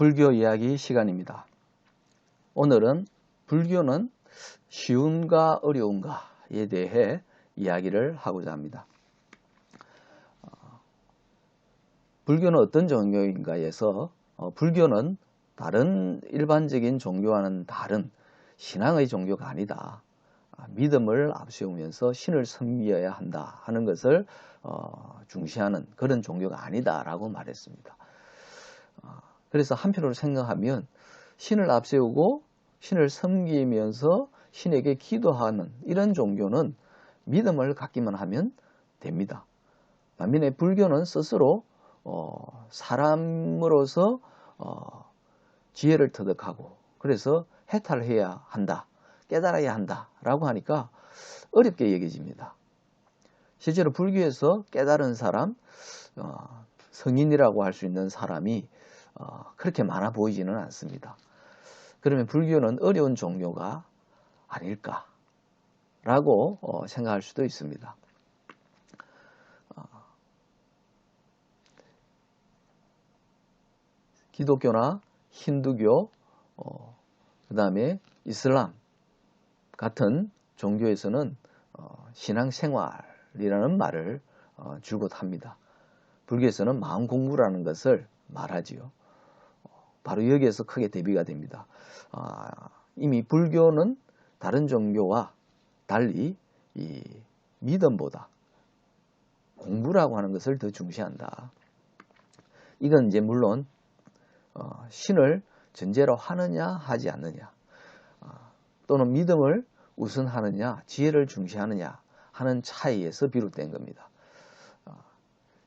불교 이야기 시간입니다. 오늘은 불교는 쉬운가 어려운가에 대해 이야기를 하고자 합니다. 불교는 어떤 종교인가에서 불교는 다른 일반적인 종교와는 다른 신앙의 종교가 아니다. 믿음을 앞세우면서 신을 섬겨야 한다 하는 것을 중시하는 그런 종교가 아니다라고 말했습니다. 그래서 한편으로 생각하면 신을 앞세우고 신을 섬기면서 신에게 기도하는 이런 종교는 믿음을 갖기만 하면 됩니다. 반면에 불교는 스스로 사람으로서 지혜를 터득하고 그래서 해탈해야 한다, 깨달아야 한다라고 하니까 어렵게 여겨집니다. 실제로 불교에서 깨달은 사람, 성인이라고 할 수 있는 사람이 그렇게 많아 보이지는 않습니다. 그러면 불교는 어려운 종교가 아닐까라고 생각할 수도 있습니다. 기독교나 힌두교, 그 다음에 이슬람 같은 종교에서는 신앙생활이라는 말을 줄곧 합니다. 불교에서는 마음 공부라는 것을 말하지요. 바로 여기에서 크게 대비가 됩니다. 이미 불교는 다른 종교와 달리 이 믿음보다 공부라고 하는 것을 더 중시한다. 이건 이제 물론 신을 전제로 하느냐 하지 않느냐, 또는 믿음을 우선하느냐 지혜를 중시하느냐 하는 차이에서 비롯된 겁니다.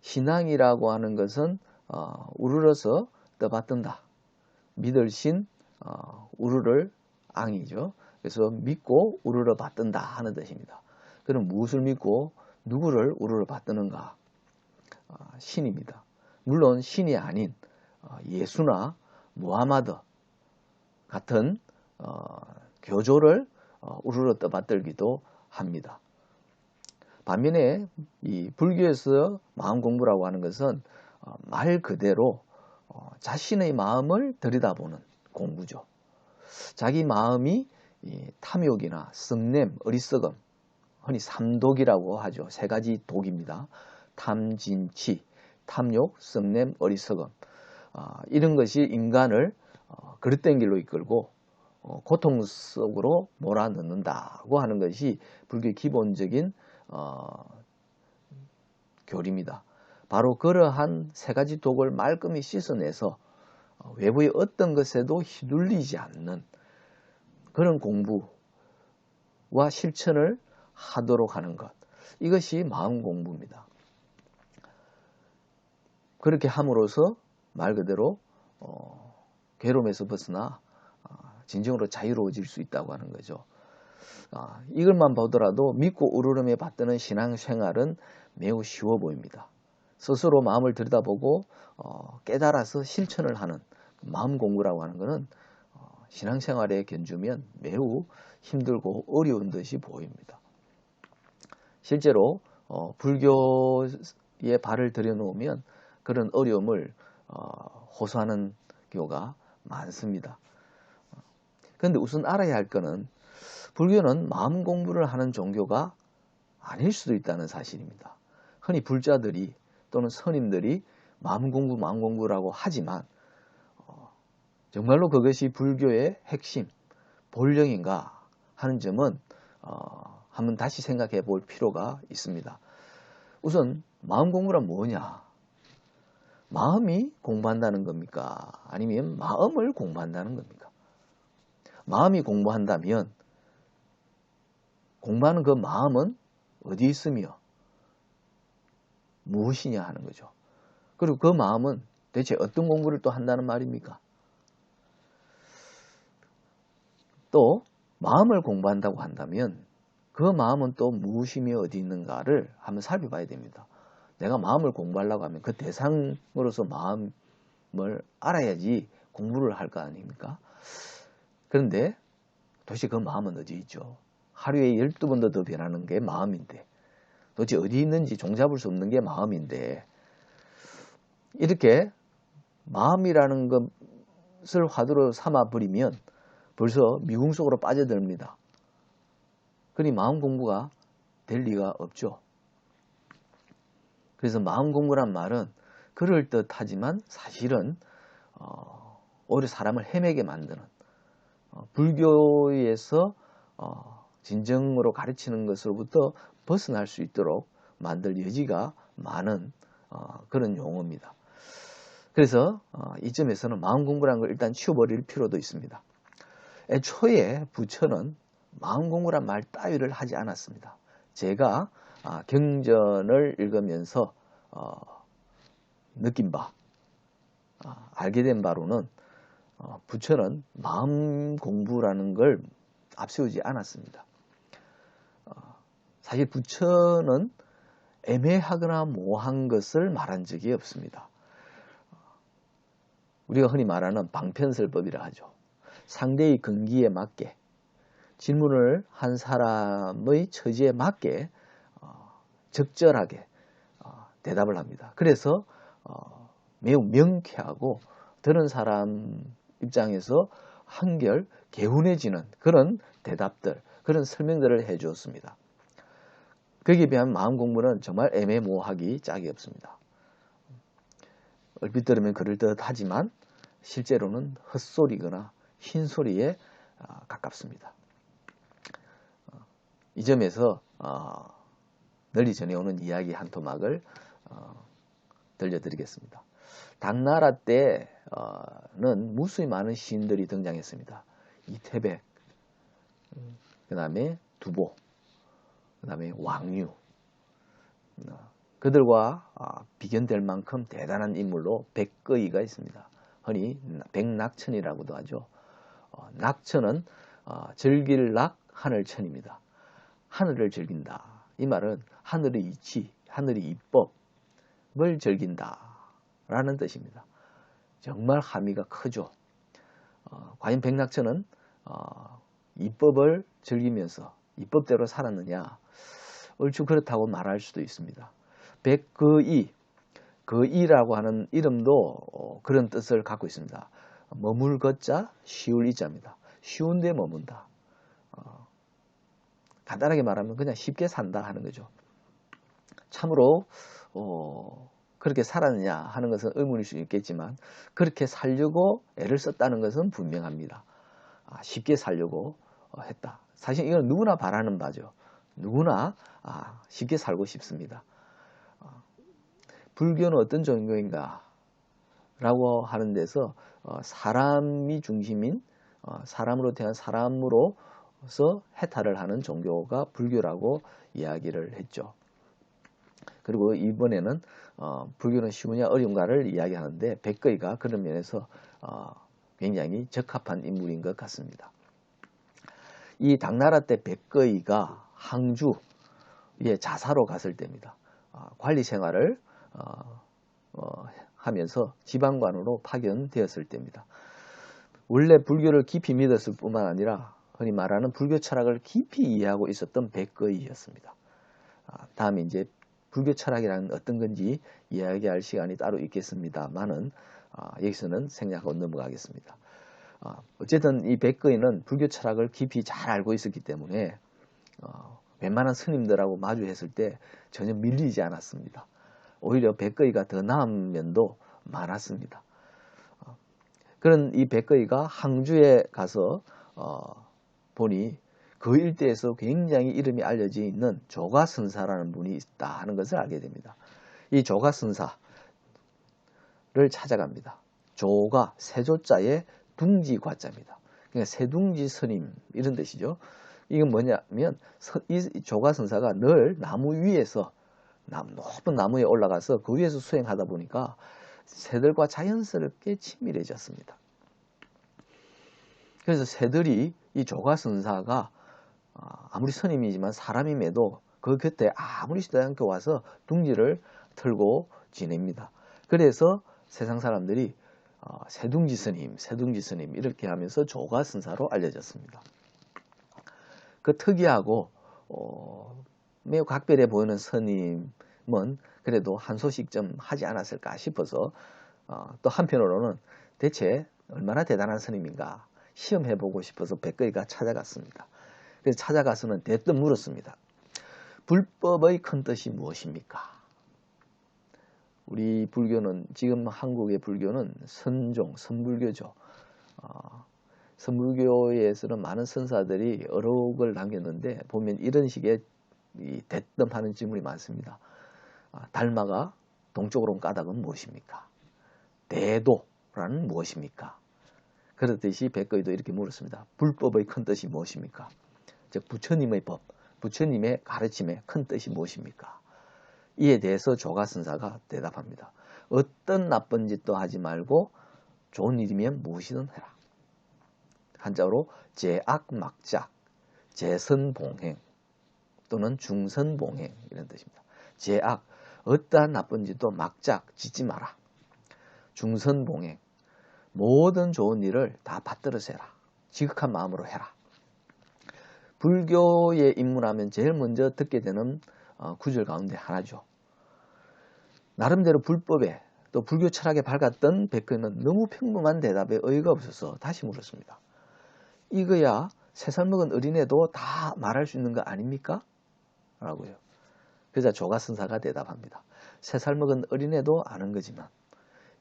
신앙이라고 하는 것은 우러러서 떠받든다. 믿을 신 우르를 앙이죠. 그래서 믿고 우르러 받든다 하는 뜻입니다. 그럼 무엇을 믿고 누구를 우르러 받드는가? 신입니다. 물론 신이 아닌 예수나 무하마드 같은 교조를 우르러 떠받들기도 합니다. 반면에 이 불교에서 마음 공부라고 하는 것은 말 그대로 자신의 마음을 들여다보는 공부죠. 자기 마음이 탐욕이나 성냄, 어리석음, 흔히 삼독이라고 하죠. 세 가지 독입니다. 탐진치, 탐욕, 성냄, 어리석음. 이런 것이 인간을 그릇된 길로 이끌고 고통 속으로 몰아넣는다고 하는 것이 불교의 기본적인 교리입니다. 바로 그러한 세 가지 독을 말끔히 씻어내서 외부의 어떤 것에도 휘둘리지 않는 그런 공부와 실천을 하도록 하는 것. 이것이 마음 공부입니다. 그렇게 함으로써 말 그대로 괴로움에서 벗어나 진정으로 자유로워질 수 있다고 하는 거죠. 이것만 보더라도 믿고 우러름에 받드는 신앙생활은 매우 쉬워 보입니다. 스스로 마음을 들여다보고 깨달아서 실천을 하는 마음 공부라고 하는 것은 신앙생활에 견주면 매우 힘들고 어려운 듯이 보입니다. 실제로 불교에 발을 들여놓으면 그런 어려움을 호소하는 경우가 많습니다. 그런데 우선 알아야 할 것은 불교는 마음 공부를 하는 종교가 아닐 수도 있다는 사실입니다. 흔히 불자들이 또는 스님들이 마음 공부라고 하지만 정말로 그것이 불교의 핵심, 본령인가 하는 점은 한번 다시 생각해 볼 필요가 있습니다. 우선 마음 공부란 뭐냐? 마음이 공부한다는 겁니까? 아니면 마음을 공부한다는 겁니까? 마음이 공부한다면 공부하는 그 마음은 어디 있으며 무엇이냐 하는 거죠. 그리고 그 마음은 대체 어떤 공부를 또 한다는 말입니까? 또 마음을 공부한다고 한다면 그 마음은 또 무엇이며 어디 있는가를 한번 살펴봐야 됩니다. 내가 마음을 공부하려고 하면 그 대상으로서 마음을 알아야지 공부를 할 거 아닙니까? 그런데 도대체 그 마음은 어디 있죠? 하루에 12번도 더 변하는 게 마음인데 도대체 어디 있는지 종잡을 수 없는 게 마음인데 이렇게 마음이라는 그것을 화두로 삼아 버리면 벌써 미궁 속으로 빠져듭니다. 그러니 마음 공부가 될 리가 없죠. 그래서 마음 공부란 말은 그럴듯하지만 사실은 오히려 사람을 헤매게 만드는, 불교에서 진정으로 가르치는 것으로부터 벗어날 수 있도록 만들 여지가 많은 그런 용어입니다. 그래서 이점에서는 마음 공부라는 걸 일단 치워버릴 필요도 있습니다. 애초에 부처는 마음 공부란 말 따위를 하지 않았습니다. 제가 경전을 읽으면서 느낀 바, 알게 된 바로는 부처는 마음 공부라는 걸 앞세우지 않았습니다. 사실 부처는 애매하거나 모호한 것을 말한 적이 없습니다. 우리가 흔히 말하는 방편설법이라 하죠. 상대의 근기에 맞게, 질문을 한 사람의 처지에 맞게 적절하게 대답을 합니다. 그래서 매우 명쾌하고 들은 사람 입장에서 한결 개운해지는 그런 대답들, 그런 설명들을 해주었습니다. 거기에 비하면 마음 공부는 정말 애매모호하기 짝이 없습니다. 얼핏 들으면 그럴듯하지만 실제로는 헛소리거나 흰소리에 가깝습니다. 이 점에서 널리 전해오는 이야기 한 토막을 들려드리겠습니다. 당나라 때는 무수히 많은 시인들이 등장했습니다. 이태백, 그 다음에 두보, 그 다음에 왕유, 그들과 비견될 만큼 대단한 인물로 백거이가 있습니다. 흔히 백낙천이라고도 하죠. 낙천은 즐길낙 하늘천입니다. 하늘을 즐긴다. 이 말은 하늘의 이치, 하늘의 이법을 즐긴다 라는 뜻입니다. 정말 함의가 크죠. 과연 백낙천은 이법을 즐기면서 이법대로 살았느냐? 얼추 그렇다고 말할 수도 있습니다. 백거이, 거이라고 하는 이름도 그런 뜻을 갖고 있습니다. 머물 거자, 쉬울 이자입니다. 쉬운데 머문다. 간단하게 말하면 그냥 쉽게 산다 하는 거죠. 참으로 그렇게 살았느냐 하는 것은 의문일 수 있겠지만 그렇게 살려고 애를 썼다는 것은 분명합니다. 쉽게 살려고 했다. 사실 이건 누구나 바라는 바죠. 누구나 쉽게 살고 싶습니다. 불교는 어떤 종교인가 라고 하는 데서 사람이 중심인, 사람으로 태어난 사람으로서 해탈을 하는 종교가 불교라고 이야기를 했죠. 그리고 이번에는 불교는 쉬우냐 어려운가를 이야기하는데 백거이가 그런 면에서 굉장히 적합한 인물인 것 같습니다. 이 당나라 때 백거이가 항주에 자사로 갔을 때입니다. 관리 생활을 하면서 지방관으로 파견되었을 때입니다. 원래 불교를 깊이 믿었을 뿐만 아니라 흔히 말하는 불교 철학을 깊이 이해하고 있었던 백거이였습니다. 다음에 이제 불교 철학이라는 어떤 건지 이야기할 시간이 따로 있겠습니다만은 여기서는 생략하고 넘어가겠습니다. 어쨌든 이 백거이는 불교 철학을 깊이 잘 알고 있었기 때문에 웬만한 스님들하고 마주했을 때 전혀 밀리지 않았습니다. 오히려 백거이가 더 나은 면도 많았습니다. 그런 이 백거이가 항주에 가서 보니 그 일대에서 굉장히 이름이 알려져 있는 조가선사라는 분이 있다 하는 것을 알게 됩니다. 이 조가선사를 찾아갑니다. 조가 세조자의 둥지과자입니다. 그러니까 세둥지 스님 이런 뜻이죠. 이건 뭐냐면 이 조가선사가 늘 나무 위에서 높은 나무에 올라가서 그 위에서 수행하다 보니까 새들과 자연스럽게 친밀해졌습니다. 그래서 새들이 이 조가선사가 아무리 스님이지만 사람임에도 그 곁에 아무렇지도 않게 와서 둥지를 틀고 지냅니다. 그래서 세상 사람들이 새둥지 스님 이렇게 하면서 조가선사로 알려졌습니다. 그 특이하고 매우 각별해 보이는 스님은 그래도 한 소식 좀 하지 않았을까 싶어서 또 한편으로는 대체 얼마나 대단한 스님인가 시험해보고 싶어서 백거이가 찾아갔습니다. 그래서 찾아가서는 대뜸 물었습니다. 불법의 큰 뜻이 무엇입니까? 우리 불교는, 지금 한국의 불교는 선종, 선불교죠. 선불교에서는 많은 선사들이 어록을 남겼는데 보면 이런 식의 대뜸하는 질문이 많습니다. 달마가 동쪽으로 온 까닭은 무엇입니까? 대도라는 무엇입니까? 그렇듯이 백거이도 이렇게 물었습니다. 불법의 큰 뜻이 무엇입니까? 즉 부처님의 법, 부처님의 가르침의 큰 뜻이 무엇입니까? 이에 대해서 조가선사가 대답합니다. 어떤 나쁜 짓도 하지 말고 좋은 일이면 무엇이든 해라. 한자로 제악막작, 제선봉행 또는 중선봉행 이런 뜻입니다. 제악, 어떠한 나쁜 짓도 막작 짓지 마라. 중선봉행, 모든 좋은 일을 다 받들어서 해라. 지극한 마음으로 해라. 불교에 입문하면 제일 먼저 듣게 되는 구절 가운데 하나죠. 나름대로 불법에 또 불교 철학에 밝았던 백그는 너무 평범한 대답에 어이가 없어서 다시 물었습니다. 이거야 3살 먹은 어린애도 다 말할 수 있는 거 아닙니까? 라고요. 그러자 조가선사가 대답합니다. 3살 먹은 어린애도 아는 거지만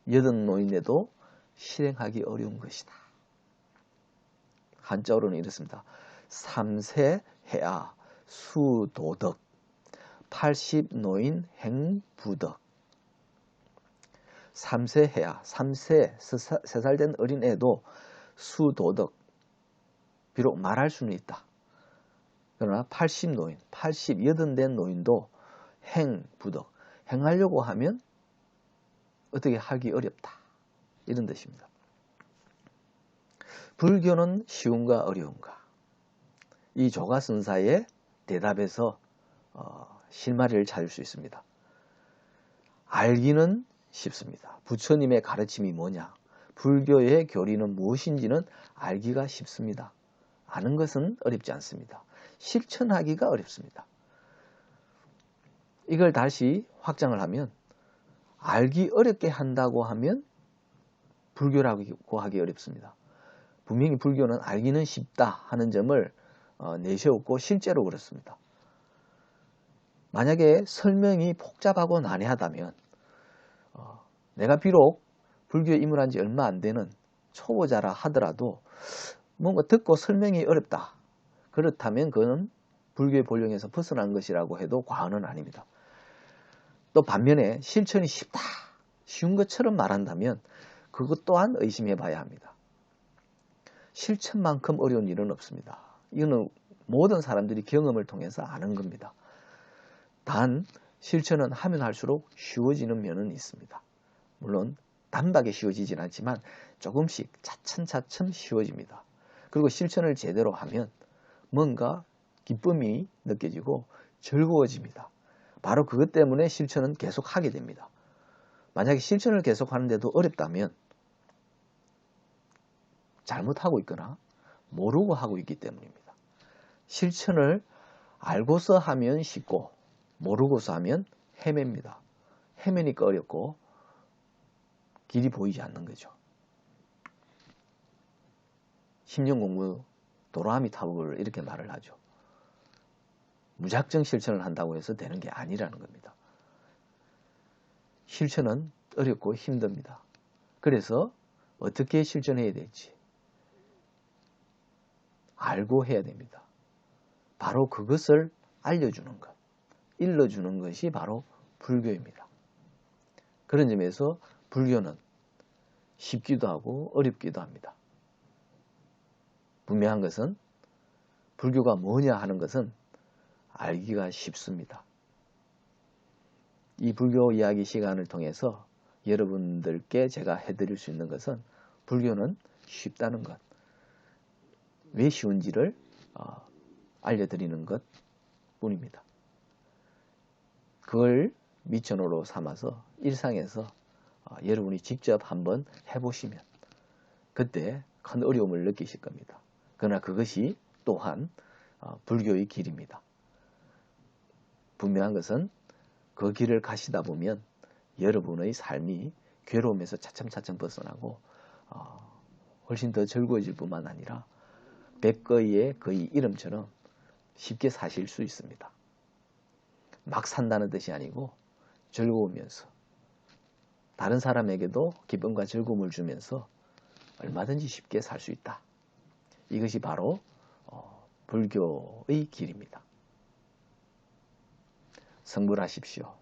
여든 노인네도 실행하기 어려운 것이다. 한자어로는 이렇습니다. 3세 해야 수도덕, 80 노인 행부덕. 3세 해야, 3살 된 어린애도 수도덕, 비록 말할 수는 있다. 그러나 80 노인, 80 된 노인도 행부덕, 행하려고 하면 어떻게 하기 어렵다. 이런 뜻입니다. 불교는 쉬운가 어려운가? 이 조가선사의 대답에서 실마리를 찾을 수 있습니다. 알기는 쉽습니다. 부처님의 가르침이 뭐냐? 불교의 교리는 무엇인지는 알기가 쉽습니다. 아는 것은 어렵지 않습니다. 실천하기가 어렵습니다. 이걸 다시 확장을 하면 알기 어렵게 한다고 하면 불교라고 하기 어렵습니다. 분명히 불교는 알기는 쉽다 하는 점을 내세웠고 실제로 그렇습니다. 만약에 설명이 복잡하고 난해하다면 내가 비록 불교에 입문한 지 얼마 안 되는 초보자라 하더라도 뭔가 듣고 설명이 어렵다. 그렇다면 그건 불교의 본령에서 벗어난 것이라고 해도 과언은 아닙니다. 또 반면에 실천이 쉽다. 쉬운 것처럼 말한다면 그것 또한 의심해 봐야 합니다. 실천만큼 어려운 일은 없습니다. 이거는 모든 사람들이 경험을 통해서 아는 겁니다. 단 실천은 하면 할수록 쉬워지는 면은 있습니다. 물론 단박에 쉬워지진 않지만 조금씩 차츰차츰 쉬워집니다. 그리고 실천을 제대로 하면 뭔가 기쁨이 느껴지고 즐거워집니다. 바로 그것 때문에 실천은 계속 하게 됩니다. 만약에 실천을 계속 하는데도 어렵다면 잘못하고 있거나 모르고 하고 있기 때문입니다. 실천을 알고서 하면 쉽고 모르고서 하면 헤맵니다. 헤매니까 어렵고 길이 보이지 않는 거죠. 10년 공부 도라미 타불 이렇게 말을 하죠. 무작정 실천을 한다고 해서 되는 게 아니라는 겁니다. 실천은 어렵고 힘듭니다. 그래서 어떻게 실천해야 될지 알고 해야 됩니다. 바로 그것을 알려주는 것, 일러주는 것이 바로 불교입니다. 그런 점에서 불교는 쉽기도 하고 어렵기도 합니다. 분명한 것은 불교가 뭐냐 하는 것은 알기가 쉽습니다. 이 불교 이야기 시간을 통해서 여러분들께 제가 해드릴 수 있는 것은 불교는 쉽다는 것, 왜 쉬운지를 알려드리는 것 뿐입니다. 그걸 미천으로 삼아서 일상에서 여러분이 직접 한번 해보시면 그때 큰 어려움을 느끼실 겁니다. 그러나 그것이 또한 불교의 길입니다. 분명한 것은 그 길을 가시다 보면 여러분의 삶이 괴로움에서 차츰차츰 벗어나고 훨씬 더 즐거워질 뿐만 아니라 백거이의 거의 이름처럼 쉽게 사실 수 있습니다. 막 산다는 뜻이 아니고 즐거우면서 다른 사람에게도 기쁨과 즐거움을 주면서 얼마든지 쉽게 살 수 있다. 이것이 바로 불교의 길입니다. 성불하십시오.